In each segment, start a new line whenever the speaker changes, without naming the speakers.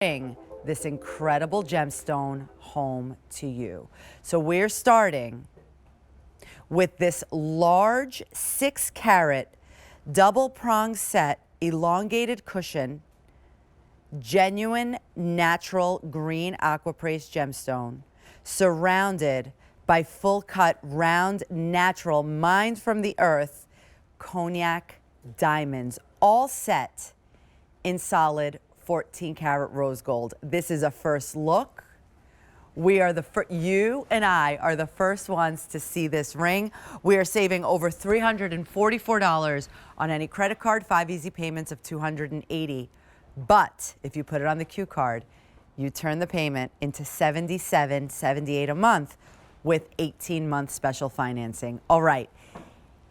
bring this incredible gemstone home to you. So we're starting with this large 6-carat double prong set elongated cushion, genuine natural green Aquaprase gemstone, surrounded by full cut round natural mined from the earth cognac diamonds, all set in solid 14-karat rose gold. This is a first look. We are you and I are the first ones to see this ring. We are saving over $344 on any credit card, 5 easy payments of $280. But if you put it on the Q card, you turn the payment into $77.78 a month with 18-month special financing. All right,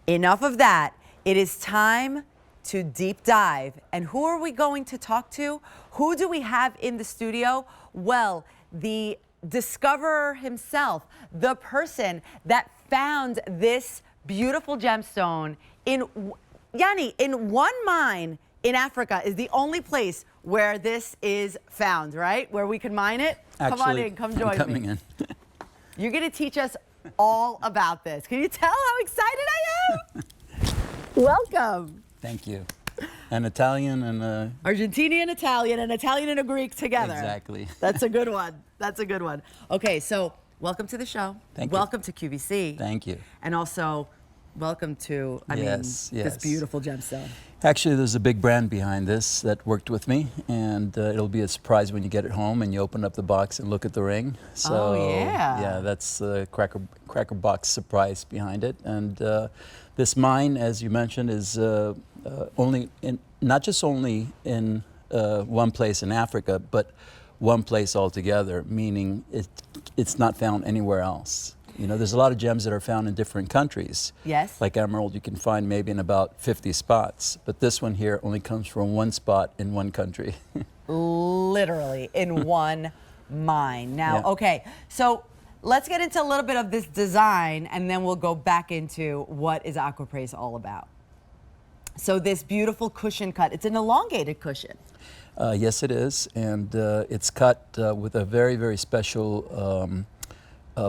enough of that. It is time to deep dive. And who are we going to talk to? Who do we have in the studio? Well, the discoverer himself, the person that found this beautiful gemstone in, Yanni, in one mine in Africa is the only place where this is found, right? Where we can mine it?
Actually,
come on in, come join me.
I'm coming in.
You're gonna teach us all about this. Can you tell how excited I am? Welcome.
Thank you. An Italian and a...
Argentinian Italian, an Italian and a Greek together.
Exactly.
That's a good one. That's a good one. Okay, so welcome to the show.
Thank you.
Welcome to QVC.
Thank you.
And also, welcome to, this beautiful gemstone.
Actually, there's a big brand behind this that worked with me, and it'll be a surprise when you get it home and you open up the box and look at the ring. So, yeah, that's the cracker box surprise behind it. And this mine, as you mentioned, is not just only in one place in Africa, but one place altogether, meaning it's not found anywhere else. You know, there's a lot of gems that are found in different countries.
Yes.
Like emerald, you can find maybe in about 50 spots, but this one here only comes from one spot in one country.
Literally, in one mine. Now,
Yeah.
okay, so let's get into a little bit of this design, and then we'll go back into what is Aquaprase all about. So this beautiful cushion cut, it's an elongated cushion.
Yes, it is, and it's cut with a very, very special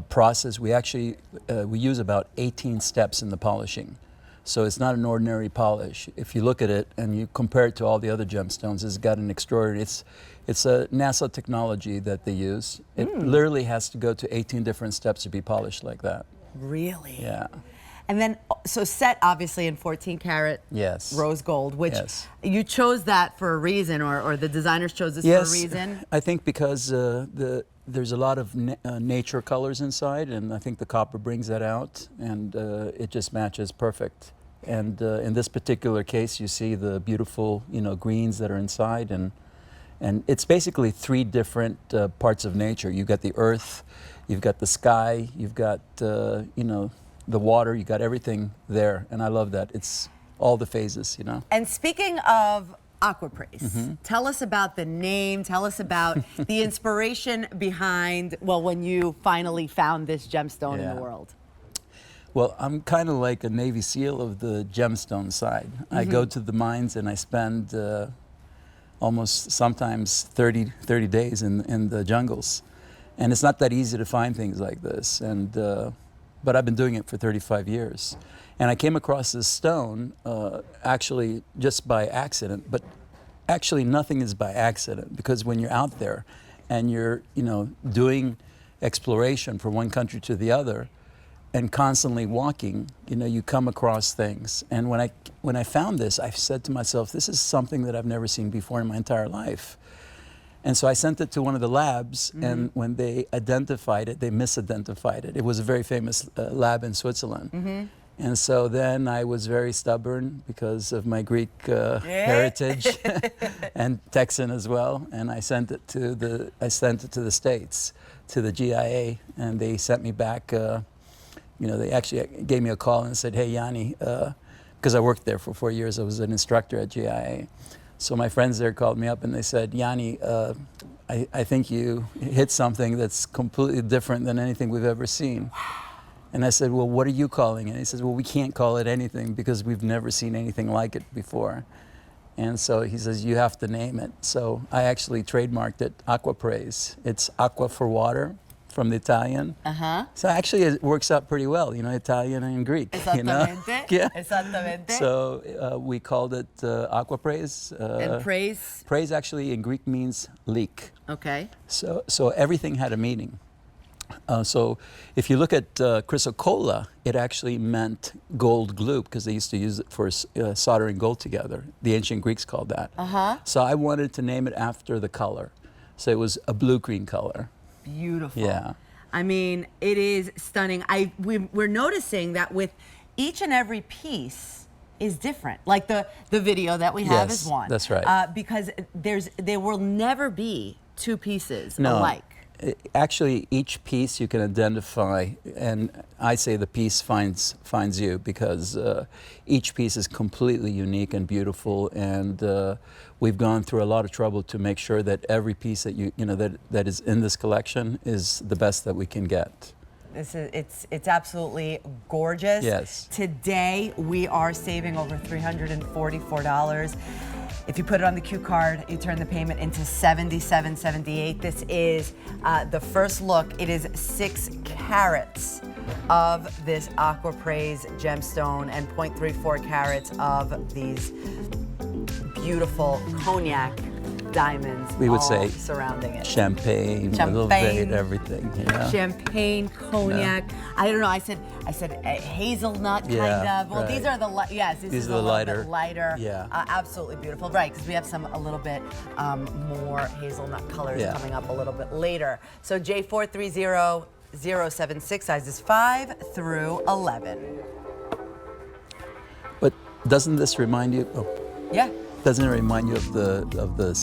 process. We actually we use about 18 steps in the polishing, so it's not an ordinary polish. If you look at it and you compare it to all the other gemstones, it's got an extraordinary. It's a NASA technology that they use. It literally has to go to 18 different steps to be polished like that.
Really?
Yeah.
And then, so set obviously in 14-karat
Yes.
rose gold, which
Yes.
you chose that for a reason, or the designers chose this for a reason?
I think because there's a lot of nature colors inside, and I think the copper brings that out, and it just matches perfect. And in this particular case, you see the beautiful, greens that are inside, and it's basically 3 different parts of nature. You've got the earth, you've got the sky, you've got the water, you got everything there, and I love that. It's all the phases,
And speaking of Aquaprase, tell us about the name, tell us about the inspiration behind, well, when you finally found this gemstone in the world.
Well, I'm kind of like a Navy SEAL of the gemstone side. I go to the mines and I spend almost sometimes 30 days in the jungles. And it's not that easy to find things like this. And but I've been doing it for 35 years. And I came across this stone actually just by accident, but actually nothing is by accident, because when you're out there and you're doing exploration from one country to the other and constantly walking, you come across things. And when I found this, I said to myself, this is something that I've never seen before in my entire life. And so I sent it to one of the labs, and when they identified it, they misidentified it. It was a very famous lab in Switzerland. And so then I was very stubborn because of my Greek heritage and Texan as well. And I sent it to the States, to the GIA, and they sent me back. They actually gave me a call and said, "Hey, Yanni," because I worked there for 4 years. I was an instructor at GIA. So my friends there called me up and they said, "Yanni, I think you hit something that's completely different than anything we've ever seen." And I said, "Well, what are you calling it?" And he says, "Well, we can't call it anything because we've never seen anything like it before." And so he says, you have to name it. So I actually trademarked it Aquaprase. It's aqua for water from the Italian. So actually it works out pretty well, you know, Italian and Greek. You know?
Exactamente.
Yeah.
Exactamente.
So we called it Aquaprase.
And praise.
Praise actually in Greek means leak.
Okay.
So everything had a meaning. So if you look at chrysocolla, it actually meant gold glue because they used to use it for soldering gold together. The ancient Greeks called that. So I wanted to name it after the color. So it was a blue-green color.
Beautiful.
Yeah.
I mean, it is stunning. We're noticing that with each and every piece is different. Like the video that we have
Yes,
is one.
that's right.
Because there will never be two pieces alike.
Actually, each piece you can identify, and I say the piece finds you because each piece is completely unique and beautiful, and we've gone through a lot of trouble to make sure that every piece that that is in this collection is the best that we can get.
It's absolutely gorgeous.
Yes.
Today we are saving over $344. If you put it on the Q card, you turn the payment into $77.78. This is the first look. It is 6 carats of this Aquaprase gemstone and 0.34 carats of these beautiful cognac diamonds.
We would
all
say
surrounding it.
Champagne, a little bit of everything. Yeah.
Champagne, cognac. Yeah. I don't know. I said hazelnut kind of. Well,
right.
These are the these are
the
a
lighter.
little bit lighter.
Yeah.
Absolutely beautiful. Right, because we have a little bit more hazelnut colors coming up a little bit later. So J430076 sizes 5 through 11.
But doesn't this remind you? Oh,
Yeah.
doesn't it remind you of the